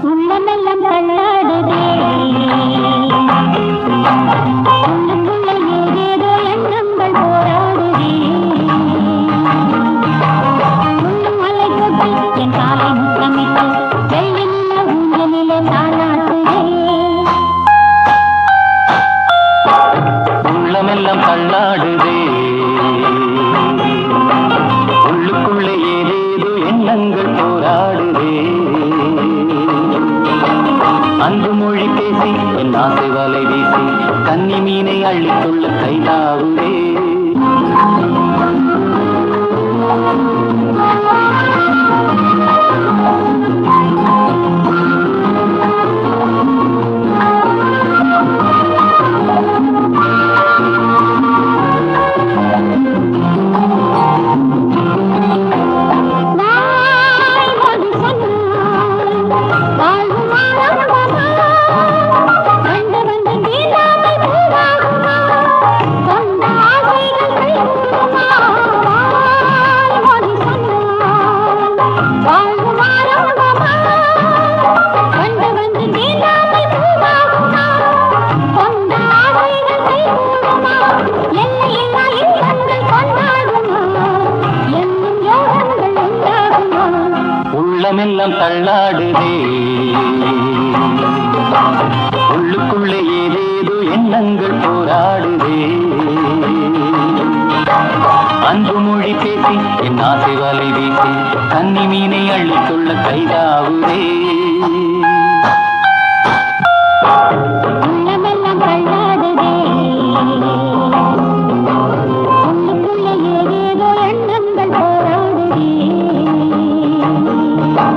உள்ளமெல்லாம் தள்ளாடுதே உள்ளுக்குள்ள ஏதேதோ எண்ணங்கள் போராடுதே உள்ளும் மலை கொட்டி என் காலை முத்தமிட்டு வெள்ளியுள்ள ஊஞ்சலிலே தாளாட்டுதே உள்ளமெல்லாம் தள்ளாடுதே உள்ளுக்குள்ளே ஏதேதோ எண்ணங்கள் போராடுதே அன்பு மொழி பேசி என் ஆசை வலை வீசி கன்னி மீனை அள்ளிக்கொள்ள கைதாவுதே உள்ளமெல்லாம் தள்ளாடுதே உள்ளுக்குள்ளே ஏதேதோ எண்ணங்கள் போராடுதே அன்பு மொழி பேசி என் ஆசை வலை வீசி கன்னி மீனை அள்ளிக்கொள்ள கைதாவுதே உள்ளமெல்லாம் தள்ளாடுதே